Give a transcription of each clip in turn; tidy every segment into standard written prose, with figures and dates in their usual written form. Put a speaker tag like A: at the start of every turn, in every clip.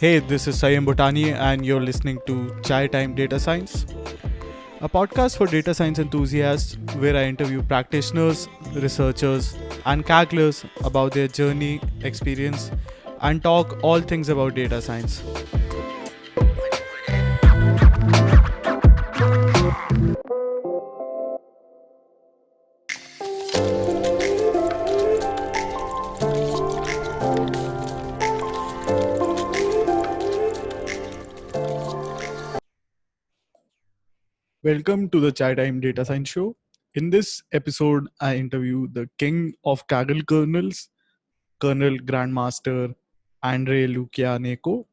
A: Hey, this is Sanyam Bhutani, and you're listening to Chai Time Data Science, a podcast for data science enthusiasts where I interview practitioners, researchers, and Kagglers about their journey, experience, and talk all things about data science. Welcome to the Chai Time Data Science Show. In this episode, I interview the king of Kaggle kernels, Kernel Grandmaster Andrew Lukyanenko,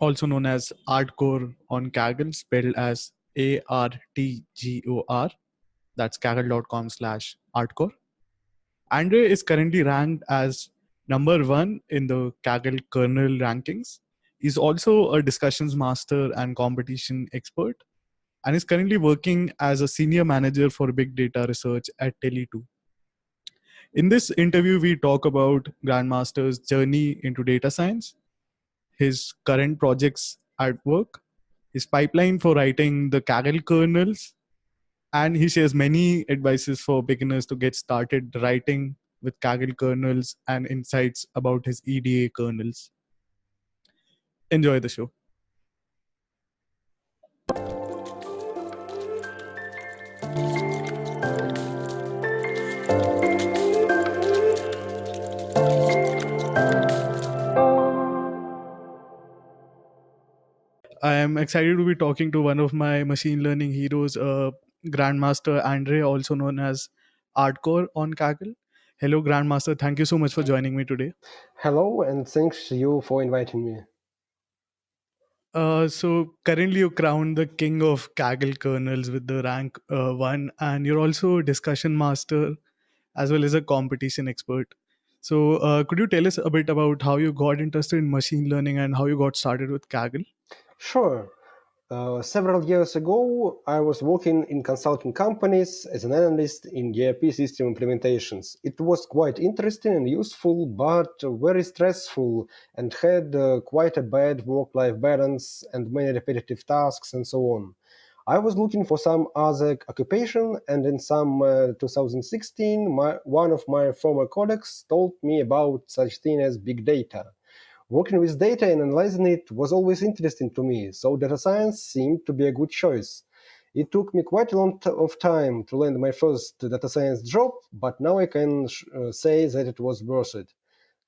A: also known as Artgor on Kaggle, spelled as Artgor. That's kaggle.com/Artgor. Andre is currently ranked as number one in the Kaggle kernel rankings. He's also a discussions master and competition expert, and is currently working as a senior manager for big data research at Tele2. In this interview, we talk about Grandmaster's journey into data science, his current projects at work, his pipeline for writing the Kaggle kernels, and he shares many advices for beginners to get started writing with Kaggle kernels and insights about his EDA kernels. Enjoy the show. I am excited to be talking to one of my machine learning heroes, Grandmaster Andre, also known as Artgor on Kaggle. Hello, Grandmaster. Thank you so much for joining me today.
B: Hello, and thanks you for inviting me.
A: So currently you're crowned the king of Kaggle kernels with the rank 1, and you're also a discussion master as well as a competition expert. So could you tell us a bit about how you got interested in machine learning and how you got started with Kaggle?
B: Sure. Several years ago, I was working in consulting companies as an analyst in ERP system implementations. It was quite interesting and useful, but very stressful and had quite a bad work-life balance and many repetitive tasks and so on. I was looking for some other occupation, and in some 2016, one of my former colleagues told me about such thing as big data. Working with data and analyzing it was always interesting to me, so data science seemed to be a good choice. It took me quite a lot of time to land my first data science job, but now I can say that it was worth it.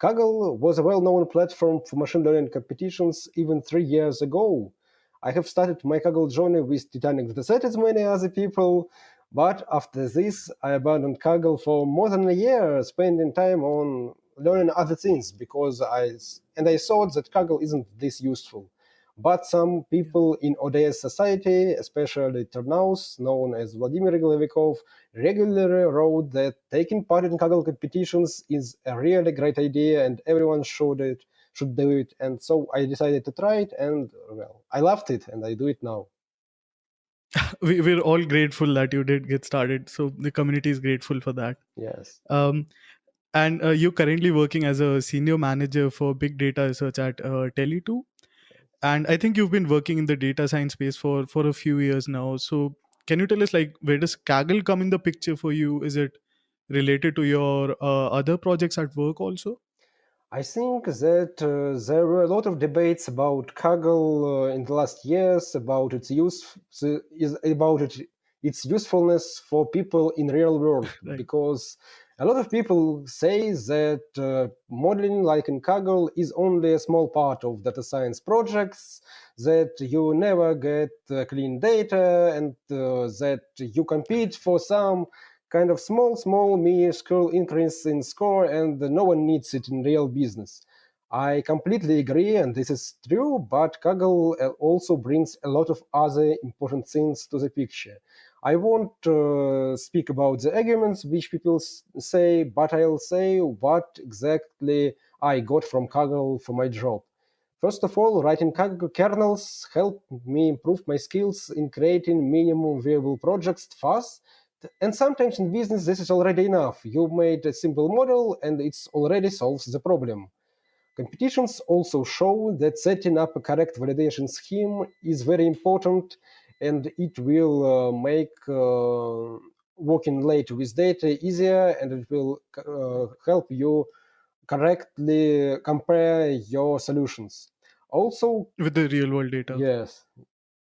B: Kaggle was a well-known platform for machine learning competitions even 3 years ago. I have started my Kaggle journey with Titanic dataset as many other people, but after this I abandoned Kaggle for more than a year, spending time on learning other things because I thought that Kaggle isn't this useful. But some people in ODS society, especially Ternauss, known as Vladimir Glevikov, regularly wrote that taking part in Kaggle competitions is a really great idea and everyone should do it. And so I decided to try it, and well, I loved it, and I do it now.
A: We're all grateful that you did get started. So the community is grateful for that.
B: Yes.
A: Um, and you're currently working as a senior manager for big data research at Tele2. And I think you've been working in the data science space for a few years now. So can you tell us, like, where does Kaggle come in the picture for you? Is it related to your other projects at work also?
B: I think that there were a lot of debates about Kaggle in the last years about its usefulness for people in real world,
A: Right.
B: because a lot of people say that modeling like in Kaggle is only a small part of data science projects, that you never get clean data, and that you compete for some kind of small minuscule increase in score, and no one needs it in real business. I completely agree, and this is true, but Kaggle also brings a lot of other important things to the picture. I won't speak about the arguments which people say, but I'll say what exactly I got from Kaggle for my job. First of all, writing Kaggle kernels helped me improve my skills in creating minimum viable projects fast. And sometimes in business, this is already enough. You made a simple model and it already solves the problem. Competitions also show that setting up a correct validation scheme is very important, and it will make working later with data easier, and it will help you correctly compare your solutions. Also,
A: With the real world data.
B: yes,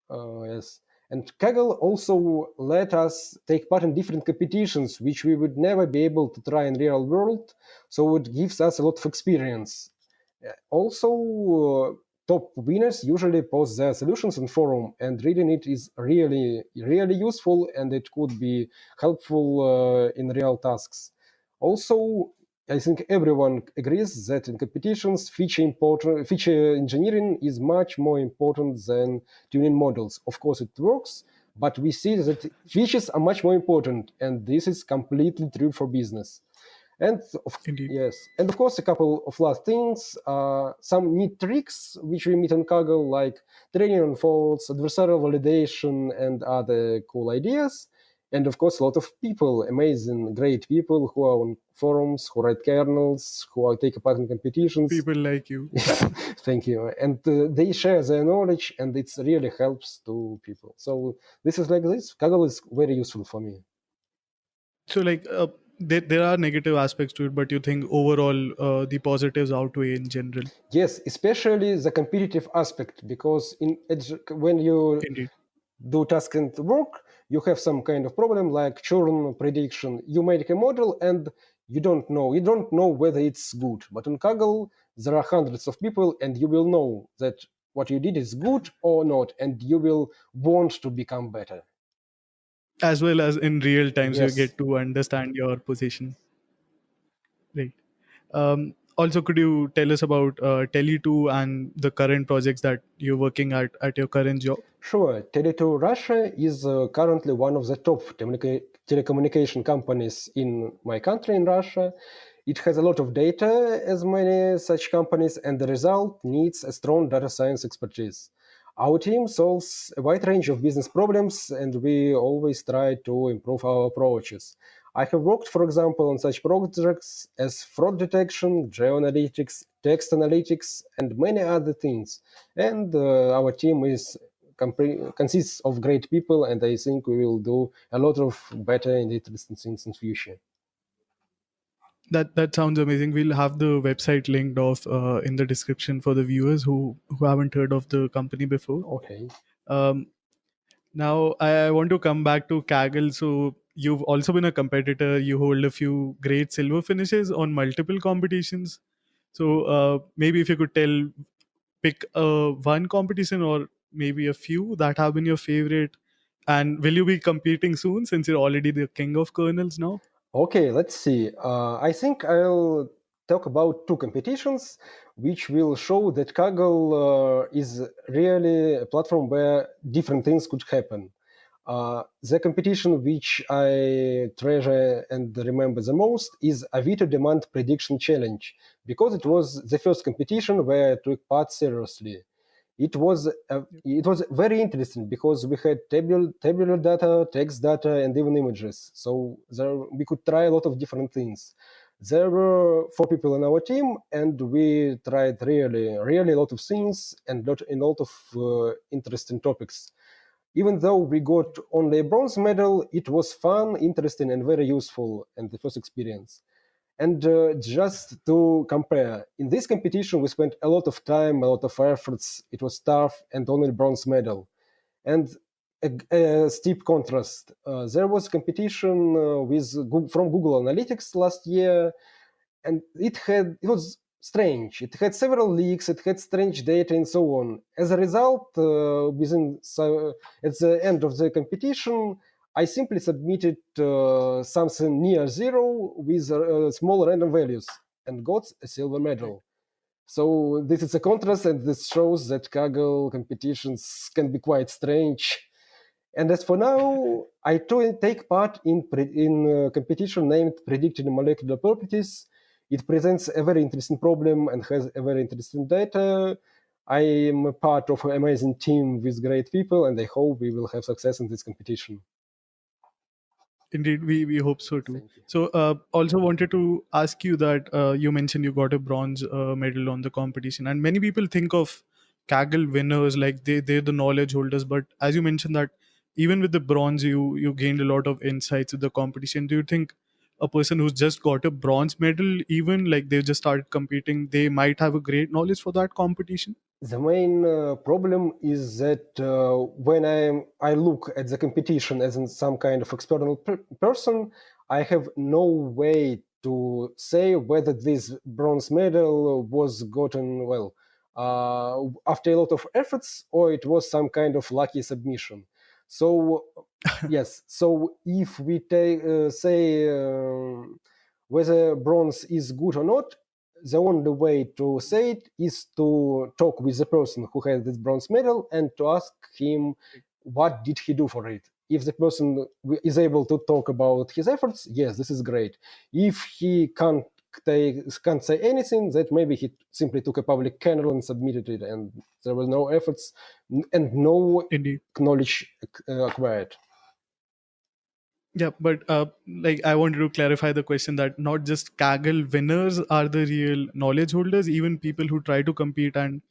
B: yes. And Kaggle also let us take part in different competitions, which we would never be able to try in real world. So it gives us a lot of experience. Also, top winners usually post their solutions on forum, and reading it is really, really useful, and it could be helpful in real tasks. Also, I think everyone agrees that in competitions, feature engineering is much more important than tuning models. Of course, it works, but we see that features are much more important, and this is completely true for business. And
A: Indeed.
B: yes, and of course, a couple of last things, some neat tricks which we meet on Kaggle, like training on faults, adversarial validation, and other cool ideas. And of course, a lot of people, amazing, great people who are on forums, who write kernels, who are take part in competitions.
A: People like you.
B: Thank you. And they share their knowledge, and it really helps to people. So this is like this. Kaggle is very useful for me.
A: So, like, there are negative aspects to it, but you think overall the positives outweigh in general.
B: Yes, especially the competitive aspect, because when you
A: Indeed.
B: do task and work, you have some kind of problem like churn prediction. You make a model and you don't know whether it's good. But on Kaggle, there are hundreds of people, and you will know that what you did is good or not, and you will want to become better.
A: As well as in real times, you
B: Yes.
A: get to understand your position. Right. Also, could you tell us about Tele2 and the current projects that you're working at your current job?
B: Sure. Tele2 Russia is currently one of the top telecommunication companies in my country, in Russia. It has a lot of data, as many such companies, and the result needs a strong data science expertise. Our team solves a wide range of business problems, and we always try to improve our approaches. I have worked, for example, on such projects as fraud detection, geoanalytics, text analytics, and many other things. And our team consists of great people, and I think we will do a lot of better and interesting things in future.
A: That sounds amazing. We'll have the website linked off in the description for the viewers who haven't heard of the company before.
B: Okay.
A: Um, Now I want to come back to Kaggle. So you've also been a competitor. You hold a few great silver finishes on multiple competitions. So maybe if you could pick one competition or maybe a few that have been your favorite. And will you be competing soon since you're already the king of kernels now?
B: Okay, let's see. I think I'll talk about two competitions, which will show that Kaggle is really a platform where different things could happen. The competition which I treasure and remember the most is Avito Demand Prediction Challenge, because it was the first competition where I took part seriously. It was very interesting because we had tabular data, text data, and even images. So we could try a lot of different things. There were four people in our team, and we tried really a lot of things and a lot of interesting topics. Even though we got only a bronze medal, it was fun, interesting, and very useful, and the first experience. And just to compare, in this competition, we spent a lot of time, a lot of efforts. It was tough and only bronze medal. And a steep contrast. There was competition from Google Analytics last year, and it was strange. It had several leaks, it had strange data, and so on. As a result, at the end of the competition, I simply submitted something near zero with small random values and got a silver
A: Right.
B: medal. So this is a contrast, and this shows that Kaggle competitions can be quite strange. And as for now, I take part in a competition named Predicting Molecular Properties. It presents a very interesting problem and has a very interesting data. I am a part of an amazing team with great people, and I hope we will have success in this competition.
A: Indeed, we hope so too.
B: Thank you.
A: So, also wanted to ask you that you mentioned you got a bronze medal on the competition, and many people think of Kaggle winners like they're the knowledge holders. But as you mentioned that even with the bronze, you gained a lot of insights with the competition. Do you think a person who's just got a bronze medal, even like they just started competing, they might have a great knowledge for that competition?
B: The main problem is that when I look at the competition as in some kind of external person, I have no way to say whether this bronze medal was gotten well after a lot of efforts or it was some kind of lucky submission. So yes, so if we say whether bronze is good or not, the only way to say it is to talk with the person who has this bronze medal and to ask him what did he do for it. If the person is able to talk about his efforts, yes, this is great. If he can't say anything, that maybe he simply took a public kernel and submitted it, and there were no efforts and no
A: Indeed.
B: knowledge acquired.
A: Yeah, but like I wanted to clarify the question that not just Kaggle winners are the real knowledge holders, even people who try to compete and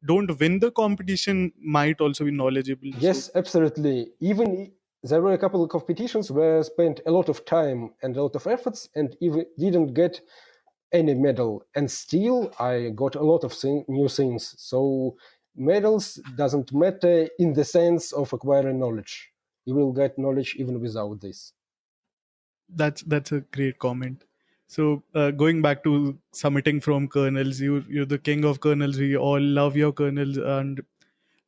A: don't win the competition might also be knowledgeable. So
B: Yes, absolutely. Even there were a couple of competitions where I spent a lot of time and a lot of efforts and even didn't get any medal, and still I got a lot of new things. So medals doesn't matter in the sense of acquiring knowledge. You will get knowledge even without this.
A: that's a great comment. So going back to submitting from kernels, you're the king of kernels. We all love your kernels, and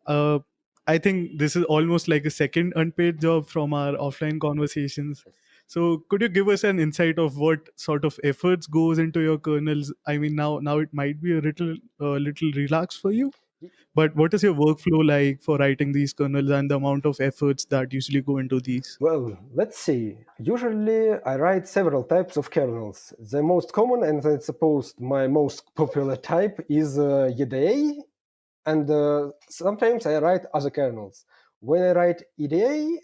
A: uh, I think this is almost like a second unpaid job from our offline conversations.
B: Yes.
A: So could you give us an insight of what sort of efforts goes into your kernels? I mean, now it might be a little relaxed for you, but what is your workflow like for writing these kernels and the amount of efforts that usually go into these?
B: Well, let's see. Usually, I write several types of kernels. The most common, and I suppose my most popular type, is EDA, and sometimes I write other kernels. When I write EDA,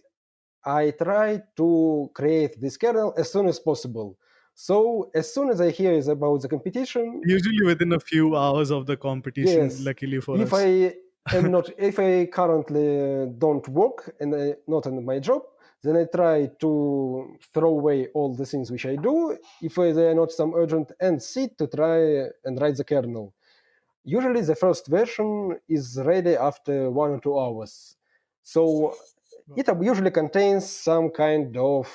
B: I try to create this kernel as soon as possible. So as soon as I hear is about the competition,
A: Usually within a few hours of the competition,
B: yes,
A: luckily for
B: if
A: us.
B: I am not, if I currently don't work and not in my job, then I try to throw away all the things which I do if they are not some urgent and sit to try and write the kernel. Usually, the first version is ready after 1 or 2 hours. So it usually contains some kind of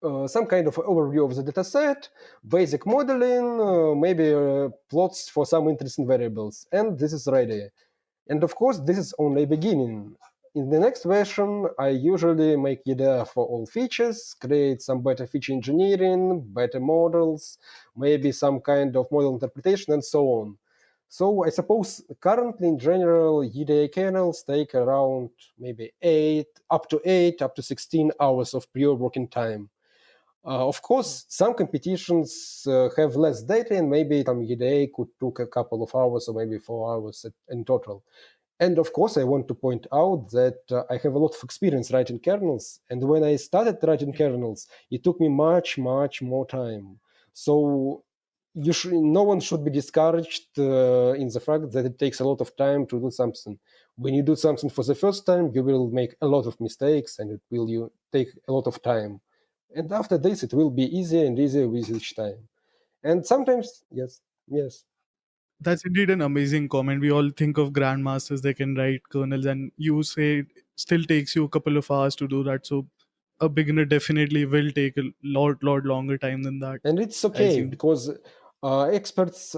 B: overview of the dataset, basic modeling, maybe plots for some interesting variables, and this is ready. And of course, this is only beginning. In the next version, I usually make IDEA for all features, create some better feature engineering, better models, maybe some kind of model interpretation, and so on. So I suppose currently, in general, EDA kernels take around maybe 8 up to 16 hours of pure working time. Of course, some competitions have less data, and maybe some EDA could took a couple of hours or maybe 4 hours in total. And of course, I want to point out that I have a lot of experience writing kernels. And when I started writing kernels, it took me much, much more time. So no one should be discouraged in the fact that it takes a lot of time to do something. When you do something for the first time, you will make a lot of mistakes and it will take a lot of time. And after this, it will be easier and easier with each time. And sometimes, yes, yes.
A: That's indeed an amazing comment. We all think of grandmasters, they can write kernels, and you say it still takes you a couple of hours to do that. So a beginner definitely will take a lot longer time than that,
B: And it's
A: I
B: okay
A: assume.
B: because experts,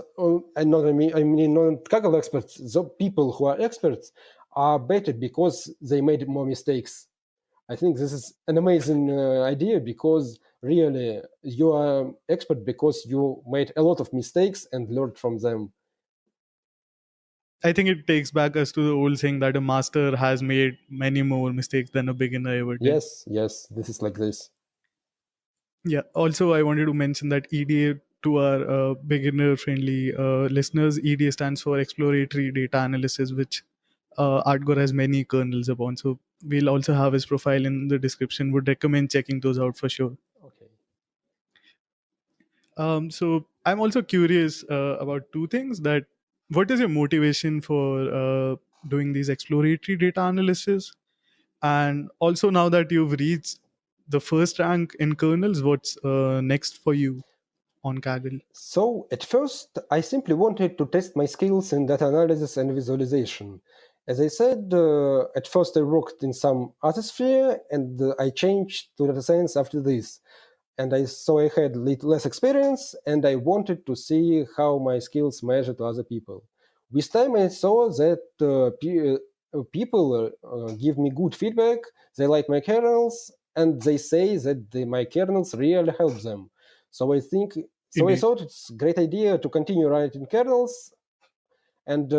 B: and not I mean not Kaggle experts, the people who are experts are better because they made more mistakes. I think this is an amazing idea because really you are expert because you made a lot of mistakes and learned from them.
A: I think it takes back us to the old saying that a master has made many more mistakes than a beginner ever did.
B: Yes, yes, this is like this.
A: Yeah. Also, I wanted to mention that EDA, to our beginner-friendly listeners, EDA stands for Exploratory Data Analysis, which Artgor has many kernels upon. So we'll also have his profile in the description. Would recommend checking those out for sure.
B: Okay.
A: So I'm also curious about two things. That what is your motivation for doing these exploratory data analysis, and also now that you've reached the first rank in kernels, what's next for you on Kaggle?
B: So at first, I simply wanted to test my skills in data analysis and visualization. As I said, at first I worked in some Artsphere, and I changed to data science after this. And so I had less experience, and I wanted to see how my skills measure to other people. With time, I saw that people give me good feedback. They like my kernels, and they say that my kernels really help them. So I
A: Indeed.
B: thought it's a great idea to continue writing kernels, and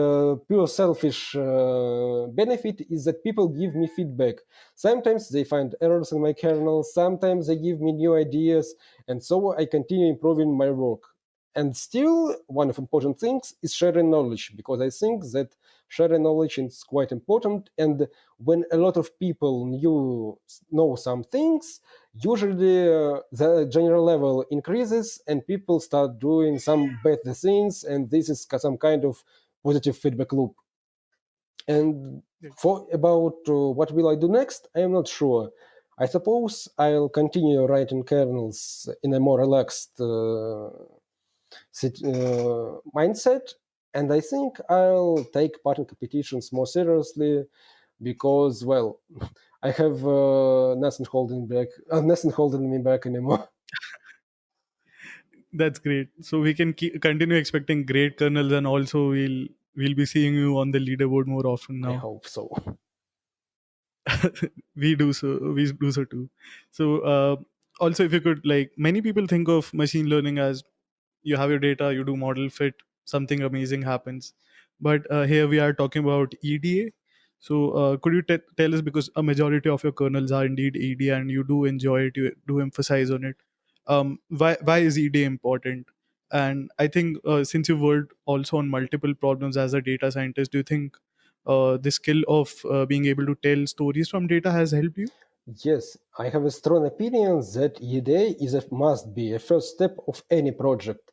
B: pure selfish benefit is that people give me feedback. Sometimes they find errors in my kernel, sometimes they give me new ideas, and so I continue improving my work. And still, one of important things is sharing knowledge, because I think that sharing knowledge is quite important. And when a lot of people know some things, usually the general level increases and people start doing some better things, and this is some kind of positive feedback loop. And
A: Yeah.
B: for about what will I do next, I am not sure. I suppose I'll continue writing kernels in a more relaxed mindset, and I think I'll take part in competitions more seriously because, well, I have nothing holding me back anymore.
A: That's great. So we can continue expecting great kernels, and also we'll be seeing you on the leaderboard more often
B: I
A: now.
B: hope so.
A: We do so too. So also, if you could, like, many people think of machine learning as you have your data, you do model fit, something amazing happens. But here we are talking about EDA. So could you tell us, because a majority of your kernels are indeed EDA and you do enjoy it, you do emphasize on it, why is EDA important? And I think since you've worked also on multiple problems as a data scientist, do you think the skill of being able to tell stories from data has helped you?
B: Yes, I have a strong opinion that EDA must be a first step of any project.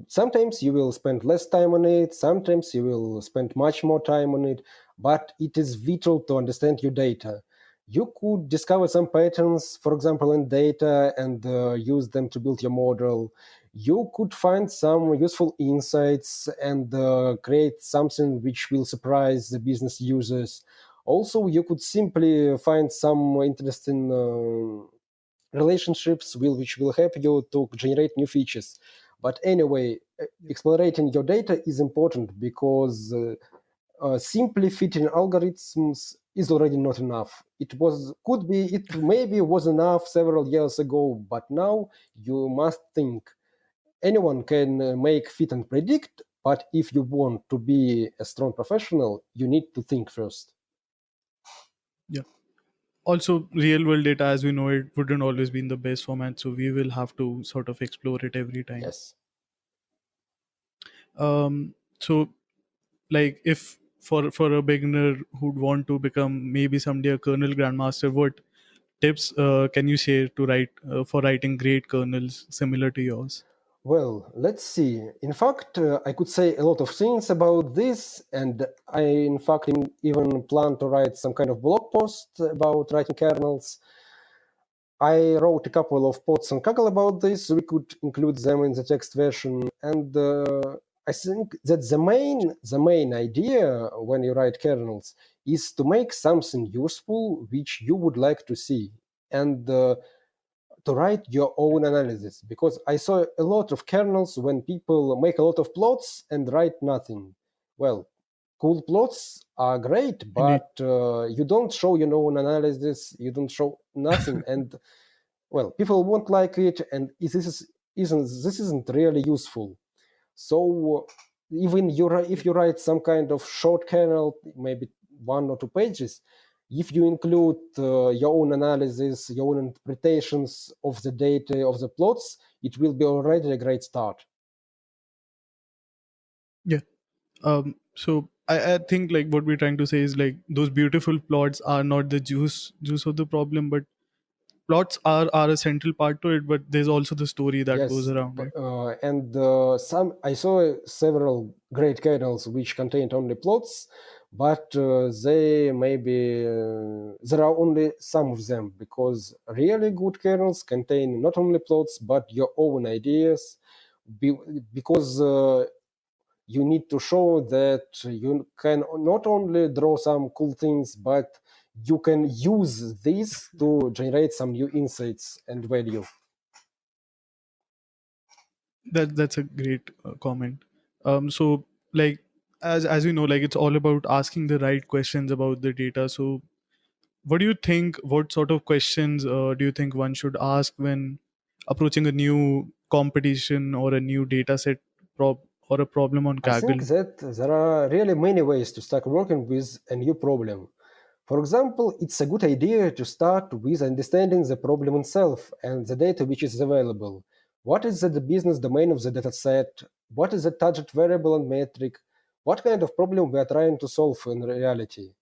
B: Sometimes you will spend less time on it, sometimes you will spend much more time on it, but it is vital to understand your data. You could discover some patterns, for example, in data, and use them to build your model. You could find some useful insights and create something which will surprise the business users. Also, you could simply find some interesting relationships which will help you to generate new features. But anyway, exploring your data is important because simply fitting algorithms is already not enough. It maybe was enough several years ago, but now you must think. Anyone can make, fit, and predict, but if you want to be a strong professional, you need to think first.
A: Yeah. Also, real world data as we know it wouldn't always be in the best format, so we will have to sort of explore it every time.
B: Yes.
A: So, like, if for a beginner who'd want to become maybe someday a kernel grandmaster, what tips can you share to write for writing great kernels similar to yours?
B: Well, let's see. In fact, I could say a lot of things about this, and I, in fact, even plan to write some kind of blog post about writing kernels. I wrote a couple of posts on Kaggle about this. We could include them in the text version, and I think that the main idea when you write kernels is to make something useful which you would like to see, and to write your own analysis, because I saw a lot of kernels when people make a lot of plots and write nothing. Well, cool plots are great,
A: Indeed.
B: but you don't show your own analysis, you don't show nothing, and well, people won't like it, and this isn't really useful. So even if you write some kind of short kernel, maybe 1 or 2 pages, if you include your own analysis, your own interpretations of the data of the plots, it will be already a great start.
A: Yeah. So I think like what we're trying to say is like those beautiful plots are not the juice of the problem, but plots are a central part to it, but there's also the story that goes
B: Yes,
A: around it.
B: and some I saw several great kernels which contained only plots, but they maybe there are only some of them, because really good kernels contain not only plots but your own ideas, be, because you need to show that you can not only draw some cool things, but you can use this to generate some new insights and value.
A: That's a great comment. So like as you know, like it's all about asking the right questions about the data. So what do you think? What sort of questions do you think one should ask when approaching a new competition or a new data set or a problem on
B: I think
A: Kaggle?
B: that there are really many ways to start working with a new problem. For example, it's a good idea to start with understanding the problem itself and the data which is available. What is the business domain of the dataset? What is the target variable and metric? What kind of problem we are trying to solve in reality?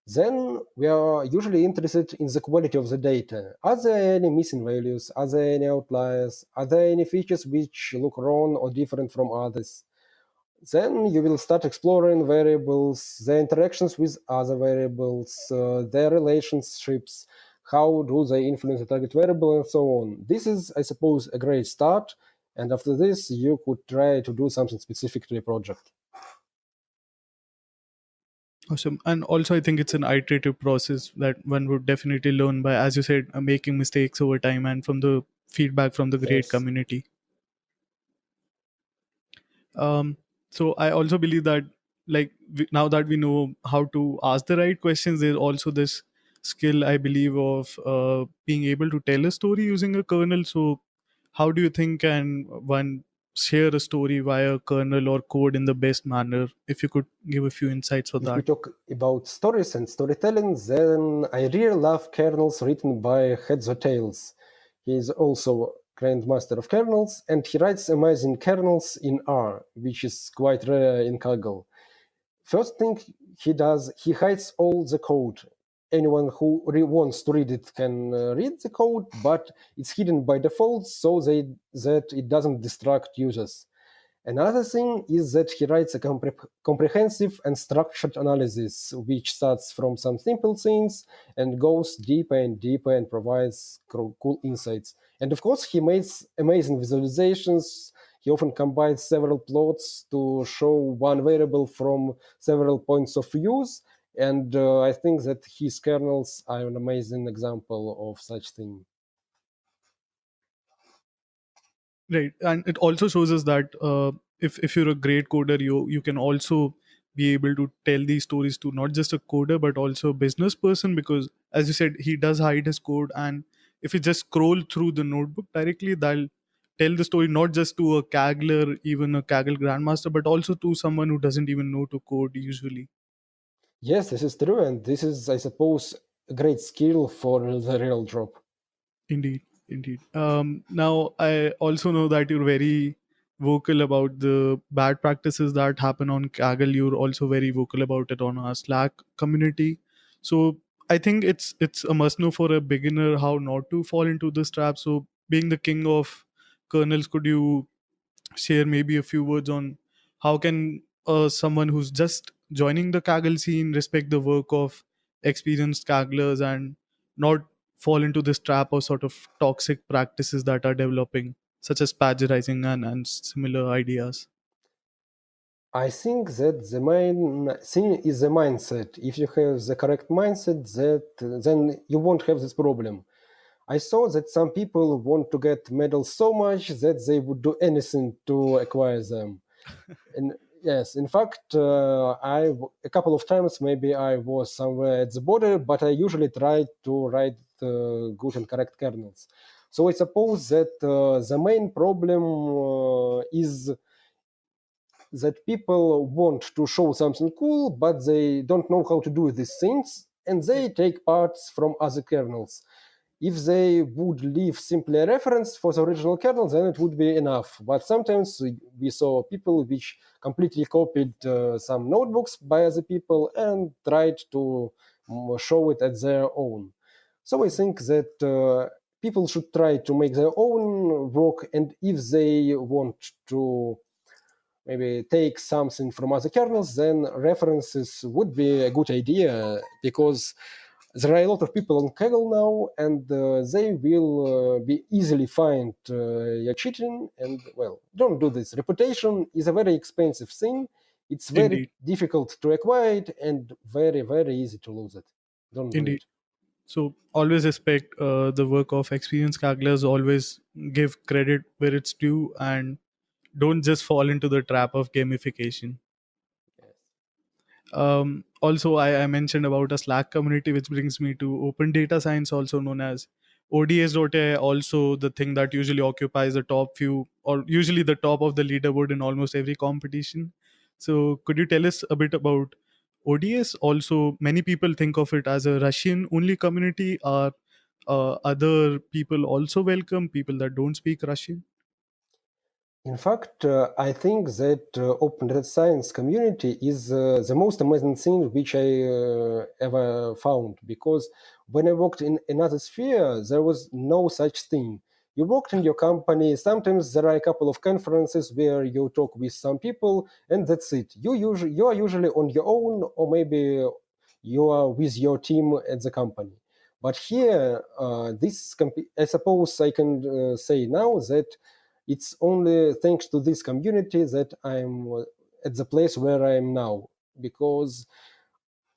B: Then we are usually interested in the quality of the data. Are there any missing values? Are there any outliers? Are there any features which look wrong or different from others? Then you will start exploring variables, their interactions with other variables, their relationships, how do they influence the target variable, and so on. This is, I suppose, a great start. And after this, you could try to do something specific to a project.
A: Awesome. And also, I think it's an iterative process that one would definitely learn by, as you said, making mistakes over time and from the feedback from the great
B: Yes.
A: community. Um, so I also believe that, like, now that we know how to ask the right questions, there's also this skill, I believe, of being able to tell a story using a kernel. So, how do you think can one share a story via kernel or code in the best manner? If you could give a few insights for
B: If we
A: that.
B: talk about stories and storytelling, then I really love kernels written by Heads or Tails. He is also Grandmaster of Kernels, and he writes amazing kernels in R, which is quite rare in Kaggle. First thing he does, he hides all the code. Anyone who wants to read it can read the code, but it's hidden by default so that it doesn't distract users. Another thing is that he writes a comprehensive and structured analysis, which starts from some simple things and goes deeper and deeper and provides cool insights. And of course, he makes amazing visualizations. He often combines several plots to show one variable from several points of views. And I think that his kernels are an amazing example of such thing.
A: Right, and it also shows us that if you're a great coder, you can also be able to tell these stories to not just a coder but also a business person, because as you said, he does hide his code, and if you just scroll through the notebook directly, that'll tell the story not just to a Kaggler, even a Kaggle Grandmaster, but also to someone who doesn't even know to code usually.
B: Yes, this is true. And this is, I suppose, a great skill for the real job.
A: Indeed, indeed. Now, I also know that you're very vocal about the bad practices that happen on Kaggle. You're also very vocal about it on our Slack community. So I think it's a must know for a beginner how not to fall into this trap. So being the king of kernels, could you share maybe a few words on how can someone who's just joining the Kaggle scene respect the work of experienced Kagglers and not fall into this trap or sort of toxic practices that are developing, such as plagiarizing and similar ideas?
B: I think that the main thing is the mindset. If you have the correct mindset, that then you won't have this problem. I saw that some people want to get medals so much that they would do anything to acquire them. And yes, in fact, a couple of times maybe I was somewhere at the border, but I usually try to write good and correct kernels. So I suppose that the main problem is that people want to show something cool, but they don't know how to do these things, and
A: Yeah.
B: they take parts from other kernels. If they would leave simply a reference for the original kernel, then it would be enough. But sometimes we saw people which completely copied some notebooks by other people and tried to show it at their own. So I think that people should try to make their own work, and if they want to maybe take something from other kernels, then references would be a good idea, because there are a lot of people on Kaggle now, and they will be easily find you're cheating. And well, don't do this. Reputation is a very expensive thing. It's very
A: Indeed.
B: difficult to acquire it and very, very easy to lose it. Don't do
A: Indeed.
B: it.
A: So always respect the work of experienced Kagglers. Always give credit where it's due, and don't just fall into the trap of gamification.
B: Yes.
A: Also, I mentioned about a Slack community, which brings me to Open Data Science, also known as ODS.ai. Also, the thing that usually occupies the top few, or usually the top of the leaderboard in almost every competition. So, could you tell us a bit about ODS? Also, many people think of it as a Russian only community. Are other people also welcome? People that don't speak Russian?
B: In fact, I think that open data science community is the most amazing thing which I ever found, because when I worked in another sphere, there was no such thing. You worked in your company. Sometimes there are a couple of conferences where you talk with some people, and that's it. You are usually on your own, or maybe you are with your team at the company. But here, I suppose I can say now that it's only thanks to this community that I'm at the place where I am now, because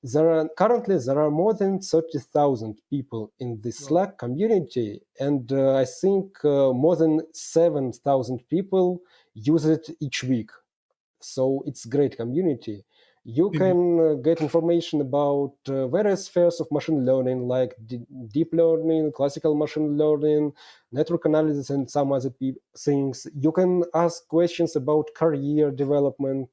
B: there are more than 30,000 people in the
A: Wow.
B: Slack community, and I think more than 7,000 people use it each week. So it's great community. You
A: Indeed.
B: can get information about various spheres of machine learning, like deep learning, classical machine learning, network analysis, and some other things. You can ask questions about career development.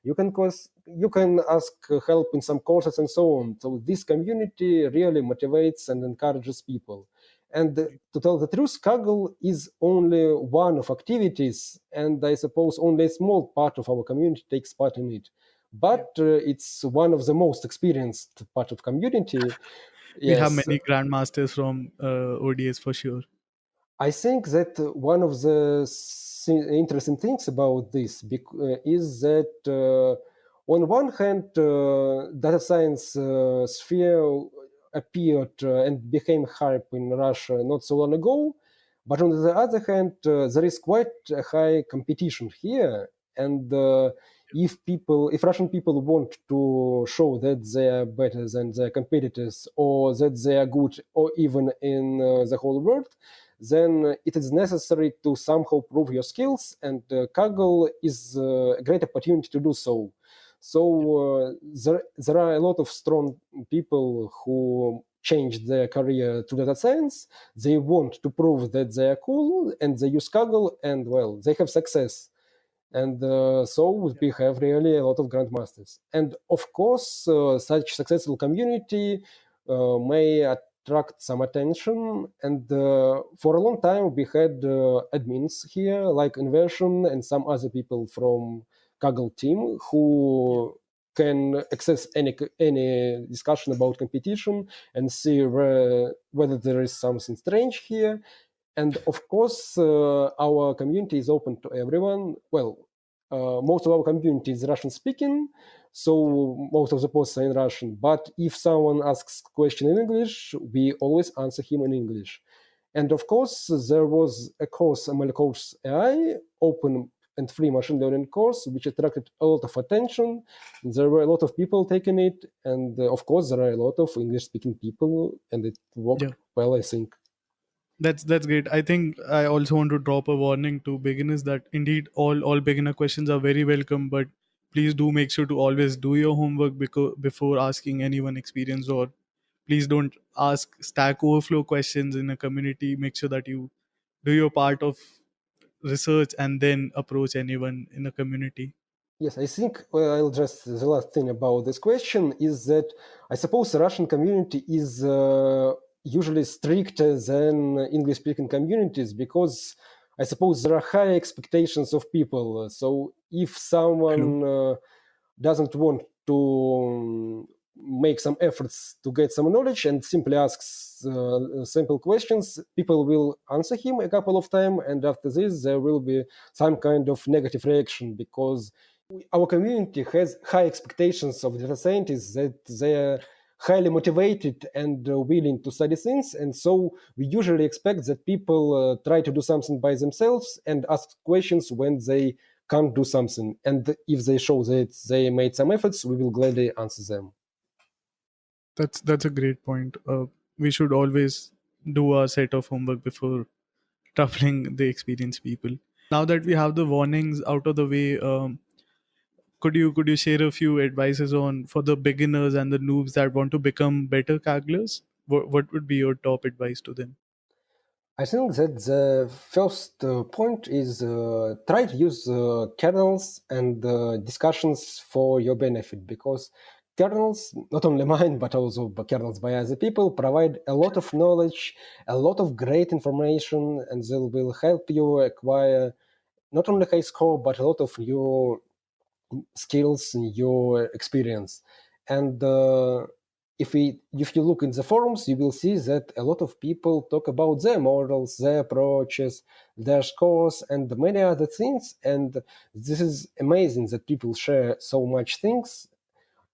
B: You can ask help in some courses and so on. So this community really motivates and encourages people. And to tell the truth, Kaggle is only one of activities, and I suppose only a small part of our community takes part in it.
A: Yeah.
B: But it's one of the most experienced part of community.
A: We have
B: Yes,
A: many grandmasters from ODS for sure.
B: I think that one of the interesting things about this is that on one hand, data science sphere appeared and became hype in Russia not so long ago, but on the other hand, there is quite a high competition here, and if Russian people want to show that they are better than their competitors, or that they are good, or even in the whole world, then it is necessary to somehow prove your skills, and Kaggle is a great opportunity to do so. So there are a lot of strong people who changed their career to data science. They want to prove that they are cool, and they use Kaggle, and well, they have success. And so we have really a lot of grandmasters. And of course, such successful community may attract some attention. And for a long time, we had admins here, like Inversion and some other people from Kaggle team,
A: Yeah.
B: who can access any discussion about competition and see whether there is something strange here. And of course, our community is open to everyone. Well, most of our community is Russian speaking,
A: Yeah.
B: so most of the posts are in Russian. But if someone asks question in English, we always answer him in English. And of course, there was a course, ML course AI, open and free machine learning course, which attracted a lot of attention. There were a lot of people taking it, and of course, there are a lot of English-speaking people, and it worked
A: Yeah.
B: well, I think.
A: That's great. I think I also want to drop a warning to beginners that indeed all beginner questions are very welcome, but please do make sure to always do your homework before asking anyone experienced, or please don't ask Stack Overflow questions in a community. Make sure that you do your part of research and then approach anyone in a community.
B: Yes, I think I'll just the last thing about this question is that I suppose the Russian community is usually stricter than English-speaking communities because I suppose there are high expectations of people. So if
A: True.
B: someone doesn't want to make some efforts to get some knowledge and simply asks simple questions, people will answer him a couple of times, and after this there will be some kind of negative reaction because our community has high expectations of data scientists that they're highly motivated and willing to study things, and so we usually expect that people try to do something by themselves and ask questions when they can't do something, and if they show that they made some efforts, we will gladly answer them.
A: That's a great point. We should always do our set of homework before troubling the experienced people. Now that we have the warnings out of the way, could you share a few advices on for the beginners and the noobs that want to become better Kagglers? What would be your top advice to them?
B: I think that the first point is try to use kernels and discussions for your benefit because kernels, not only mine but also kernels by other people, provide a lot of knowledge, a lot of great information, and they will help you acquire not only high score but a lot of new skills, your experience. And if you look in the forums, you will see that a lot of people talk about their models, their approaches, their scores, and many other things. And this is amazing that people share so much things.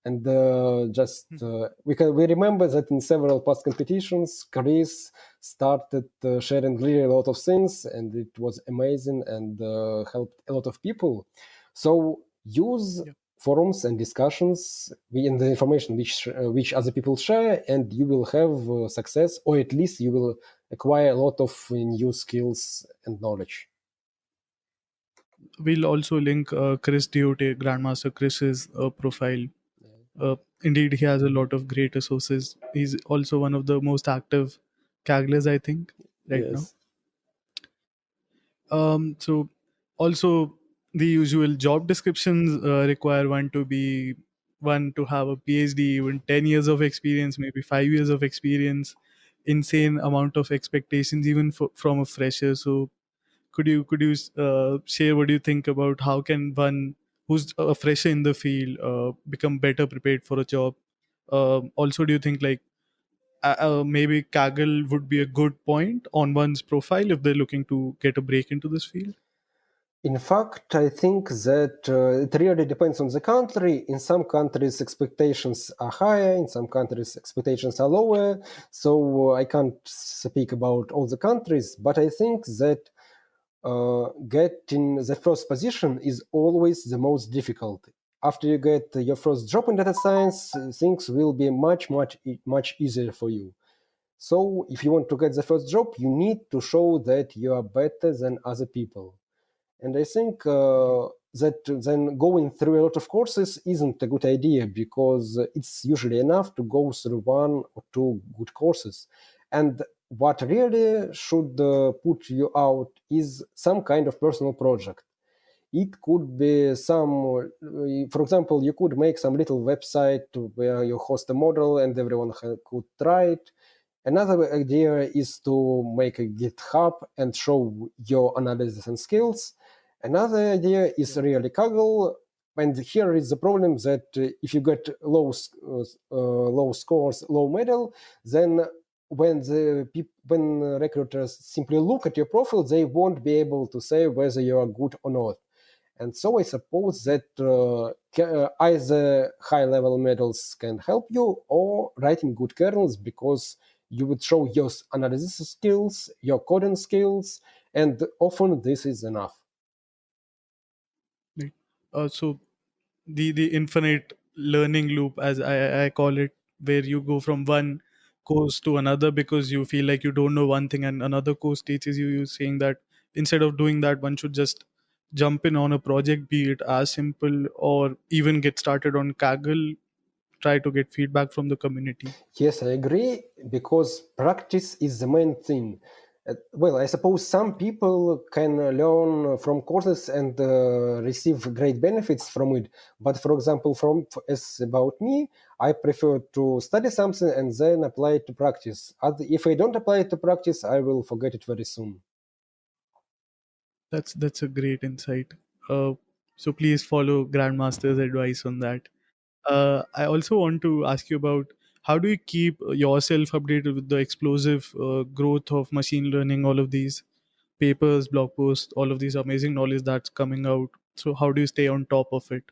B: And we remember that in several past competitions, Chris started sharing really a lot of things, and it was amazing and helped a lot of people. So use
A: Yeah.
B: forums and discussions in the information which other people share, and you will have success, or at least you will acquire a lot of new skills and knowledge.
A: We'll also link Chris Diote, Grandmaster Chris's profile. Indeed, he has a lot of great resources. He's also one of the most active Kagglers, I think, right now.
B: Yes.
A: So also the usual job descriptions require one to have a PhD, even 10 years of experience, maybe 5 years of experience, insane amount of expectations, even from a fresher. So could you share what do you think about how can one who's a fresher in the field become better prepared for a job? Also, do you think like maybe Kaggle would be a good point on one's profile if they're looking to get a break into this field?
B: In fact, I think that it really depends on the country. In some countries, expectations are higher. In some countries, expectations are lower. So I can't speak about all the countries, but I think that getting the first position is always the most difficult. After you get your first job in data science, things will be much easier for you. So if you want to get the first job, you need to show that you are better than other people. And I think that then going through a lot of courses isn't a good idea because it's usually enough to go through one or two good courses. And what really should put you out is some kind of personal project. It could be for example, you could make some little website where you host a model and everyone could try it. Another idea is to make a GitHub and show your analysis and skills. Another idea is
A: Yeah.
B: really Kaggle. And here is the problem that if you get low scores, low medal, then when recruiters simply look at your profile, they won't be able to say whether you are good or not. And so I suppose that either high-level medals can help you, or writing good kernels because you would show your analysis skills, your coding skills, and often this is enough.
A: Right. So the infinite learning loop, as I call it, where you go from one course to another because you feel like you don't know one thing and another course teaches you saying that instead of doing that one should just jump in on a project, be it as simple or even get started on Kaggle, try to get feedback from the community.
B: Yes, I agree, because practice is the main thing. Well, I suppose some people can learn from courses and receive great benefits from it. But for example, as about me, I prefer to study something and then apply it to practice. If I don't apply it to practice, I will forget it very soon.
A: That's a great insight. Uh, so please follow Grandmaster's advice on that. I also want to ask you about how do you keep yourself updated with the explosive growth of machine learning, all of these papers, blog posts, all of these amazing knowledge that's coming out. So how do you stay on top of it?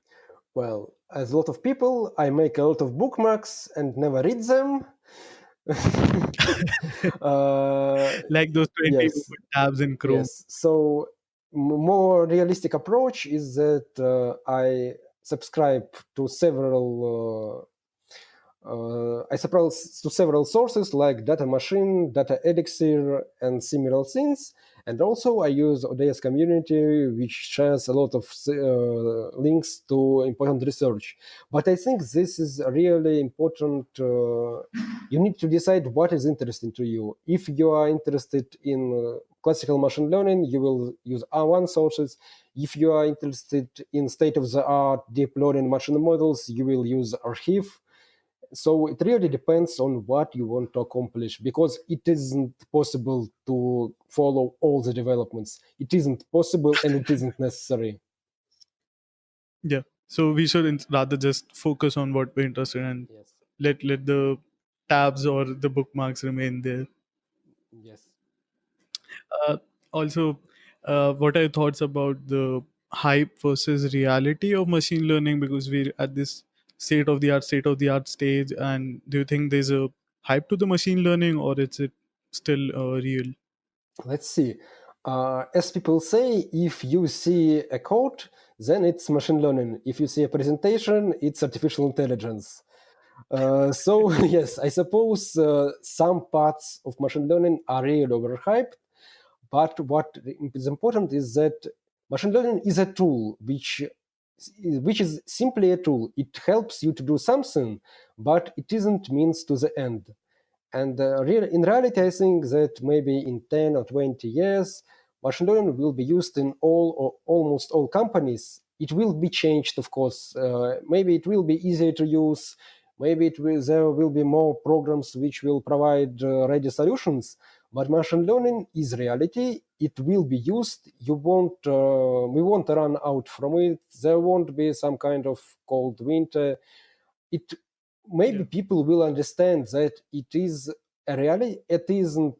B: Well, as a lot of people, I make a lot of bookmarks and never read them. uh,
A: Like those 20
B: yes,
A: open tabs in Chrome.
B: yes. So more realistic approach is that I subscribe to several sources like Data Machine, Data Elixir, and similar things. And also, I use ODS community, which shares a lot of links to important research. But I think this is really important. You need to decide what is interesting to you. If you are interested in classical machine learning, you will use R1 sources. If you are interested in state-of-the-art deep learning machine models, you will use Archive. So it really depends on what you want to accomplish, because it isn't possible to follow all the developments. It isn't possible and it isn't necessary.
A: Yeah. So we should rather just focus on what we're interested in and
B: Yes.
A: let the tabs or the bookmarks remain there.
B: Yes.
A: Uh, Also, what are your thoughts about the hype versus reality of machine learning? Because we're at this state of the art stage, and do you think there's a hype to the machine learning, or is it still real?
B: Let's see. As people say, if you see a code, then it's machine learning. If you see a presentation, it's artificial intelligence. So yes, I suppose some parts of machine learning are really overhyped. But what is important is that machine learning is a tool which is simply a tool. It helps you to do something, but it isn't means to the end. And in reality, I think that maybe in 10 or 20 years, machine learning will be used in all or almost all companies. It will be changed, of course. Maybe it will be easier to use. Maybe there will be more programs which will provide ready solutions. But machine learning is reality. It will be used. We won't run out from it. There won't be some kind of cold winter. It Maybe
A: Yeah.
B: people will understand that it is a reality. It isn't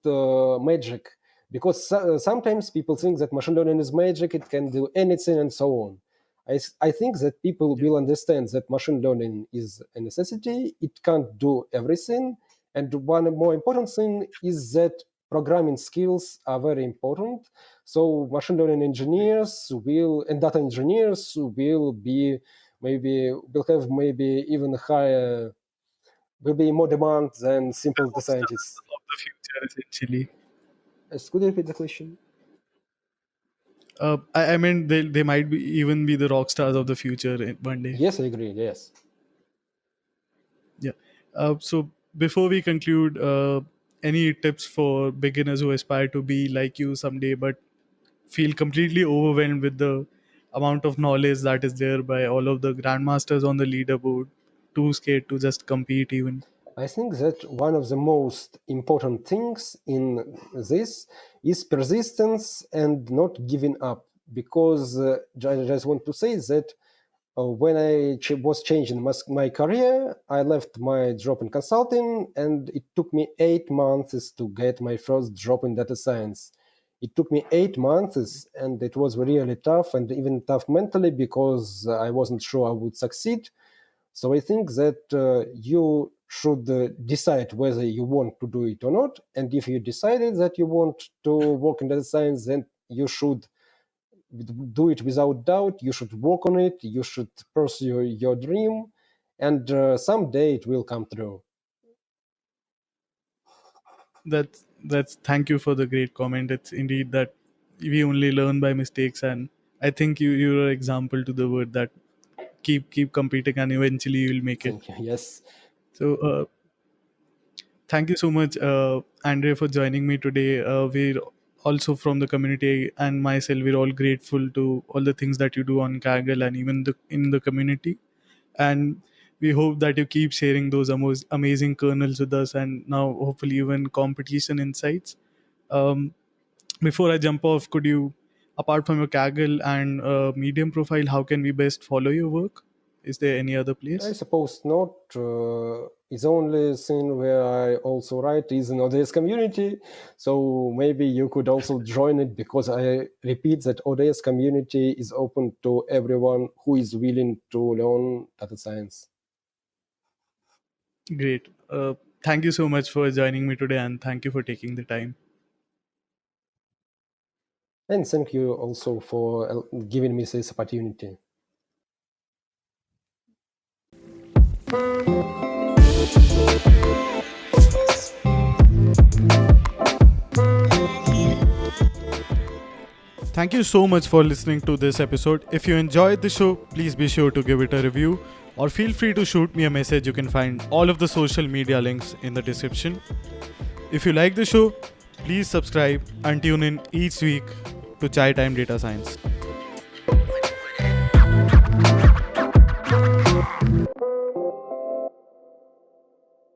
B: magic, because sometimes people think that machine learning is magic. It can do anything and so on. I think that people
A: Yeah.
B: will understand that machine learning is a necessity. It can't do everything, and one more important thing is that programming skills are very important. So machine learning engineers will and data engineers will be maybe will have maybe even higher will be more demand than simple data
A: Rock stars
B: scientists.
A: of the future, essentially.
B: Could you repeat the question?
A: I mean, they might be even be the rock stars of the future one day.
B: Yes, I agree. Yes.
A: Yeah. So before we conclude, any tips for beginners who aspire to be like you someday, but feel completely overwhelmed with the amount of knowledge that is there by all of the grandmasters on the leaderboard, too scared to just compete even?
B: I think that one of the most important things in this is persistence and not giving up. Because I just want to say that when I was changing my career, I left my job in consulting, and it took me 8 months to get my first job in data science. It took me 8 months, and it was really tough, and even tough mentally, because I wasn't sure I would succeed. So I think that you should decide whether you want to do it or not. And if you decided that you want to work in data science, then you should do it without doubt. You should work on it. You should pursue your dream, and someday it will come true.
A: That's thank you for the great comment. It's indeed that we only learn by mistakes, and I think you're an example to the word that keep competing and eventually you'll make it.
B: Thank you. Yes.
A: So Thank you so much, Andre, for joining me today. We're also from the community, and myself, we're all grateful to all the things that you do on Kaggle and even in the community. And we hope that you keep sharing those amazing kernels with us, and now hopefully even competition insights. Um, Before I jump off, could you, apart from your Kaggle and Medium profile, how can we best follow your work? Is there any other
B: I
A: place?
B: suppose not. It's only thing where I also write is in ODS community. So maybe you could also join it, because I repeat that ODS community is open to everyone who is willing to learn data science.
A: Great. Thank you so much for joining me today, and thank you for taking the time.
B: And thank you also for giving me this opportunity.
A: Thank you so much for listening to this episode. If you enjoyed the show, please be sure to give it a review or feel free to shoot me a message. You can find all of the social media links in the description. If you like the show, please subscribe and tune in each week to Chai Time Data Science.